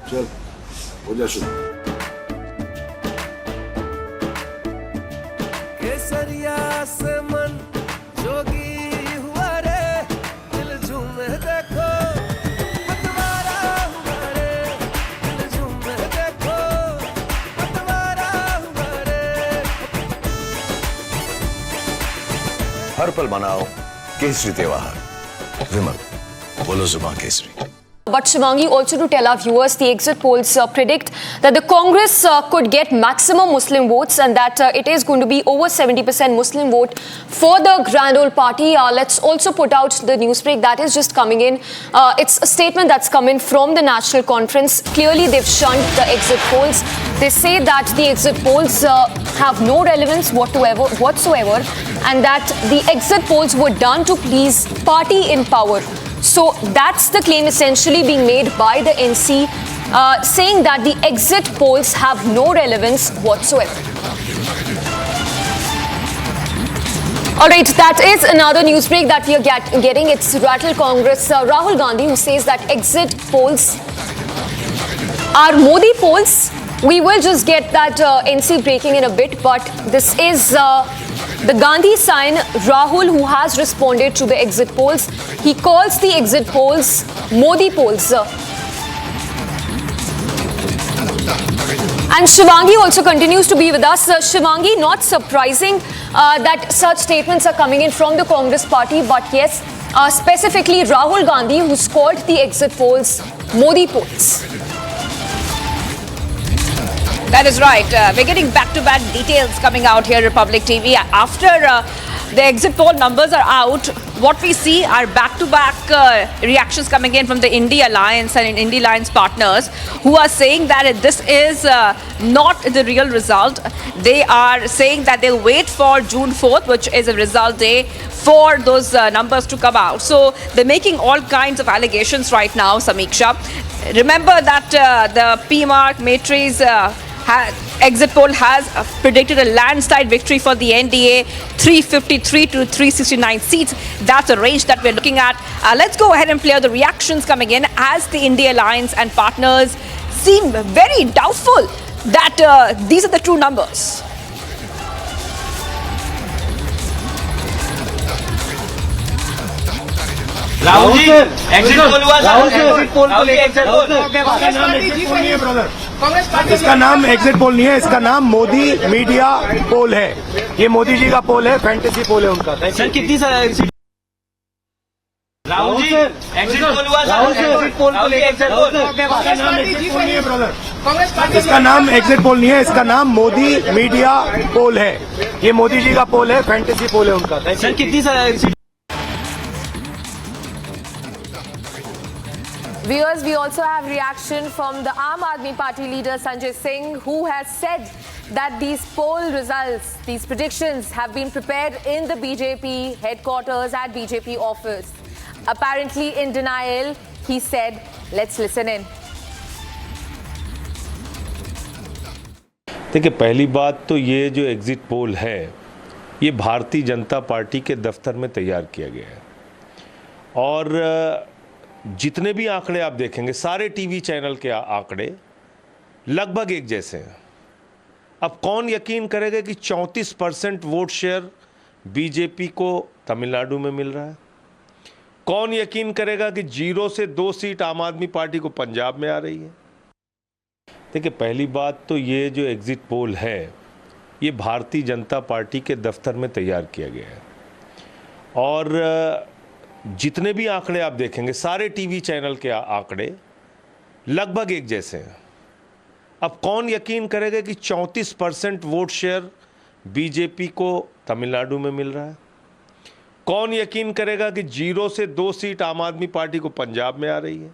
चल हो जा शुरू। केसरिया से मन जोगी हुआ रे, दिल झूमे देखो पतवारा हुआ रे, दिल झूमे देखो पतवारा हुआ रे। हर पल मनाओ केसरी त्योहार। विमल, बोलो जुबान Kesari. But Shivangi, also to tell our viewers, the exit polls predict that the Congress could get maximum Muslim votes and that it is going to be over 70% Muslim vote for the Grand Old Party. Let's also put out the news break that is just coming in. It's a statement that's come in from the National Conference. Clearly, they've shunned the exit polls. They say that the exit polls have no relevance whatsoever and that the exit polls were done to please party in power. So that's the claim essentially being made by the NC, saying that the exit polls have no relevance whatsoever. All right, that is another news break that we are getting. It's Rattle Congress Rahul Gandhi who says that exit polls are Modi polls. We will just get that NC breaking in a bit, but this is the Gandhi sign. Rahul, who has responded to the exit polls, he calls the exit polls Modi polls. And Shivangi also continues to be with us. Shivangi, not surprising that such statements are coming in from the Congress party, but yes, specifically Rahul Gandhi, who's called the exit polls Modi polls. That is right. We're getting back-to-back details coming out here, Republic TV. After the exit poll numbers are out, what we see are back-to-back reactions coming in from the India Alliance and India Alliance partners who are saying that this is not the real result. They are saying that they'll wait for June 4th, which is a result day, for those numbers to come out. So they're making all kinds of allegations right now, Samiksha. Remember that the PMARC matrix exit poll has predicted a landslide victory for the NDA, 353 to 369 seats. That's the range that we're looking at. Let's go ahead and play out the reactions coming in as the India Alliance and partners seem very doubtful that these are the true numbers. Rahul ji exit poll हुआ sir, exit poll को लेकर exit poll नहीं है brother, इसका नाम exit poll नहीं है, इसका नाम मोदी मीडिया पोल है। ये मोदी जी का पोल है, फैंटेसी पोल है उनका। सर कितनी seat? Rahul ji exit poll हुआ सर, एग्जिट पोल को लेकर एग्जिट पोल, इसका नाम एग्जिट पोल नहीं है ब्रदर, इसका नाम एग्जिट पोल नहीं है, इसका नाम मोदी मीडिया पोल है। ये मोदी जी का पोल है, फैंटेसी पोल है उनका। सर कितनी seat? Viewers, we also have reaction from the Aam Aadmi Party leader Sanjay Singh, who has said that these poll results, these predictions have been prepared in the BJP headquarters at BJP office. Apparently in denial, he said, let's listen in. देखिए, पहली बात तो ये जो exit poll है, ये Bharatiya Janata party के दफ्तर में तैयार किया गया है और जितने भी आंकड़े आप देखेंगे, सारे टीवी चैनल के आंकड़े लगभग एक जैसे हैं। अब कौन यकीन करेगा कि 34% वोट शेयर बीजेपी को तमिलनाडु में मिल रहा है? कौन यकीन करेगा कि 0 से 2 सीट आम आदमी पार्टी को पंजाब में आ रही है? देखिए, पहली बात तो ये जो एग्जिट पोल है, ये भारतीय जनता पार्टी के दफ्तर में तैयार किया गया है और जितने भी आंकड़े आप देखेंगे, सारे टीवी चैनल के आंकड़े लगभग एक जैसे हैं। अब कौन यकीन करेगा कि 34% वोट शेयर बीजेपी को तमिलनाडु में मिल रहा है? कौन यकीन करेगा कि 0 से 2 सीट आम आदमी पार्टी को पंजाब में आ रही है?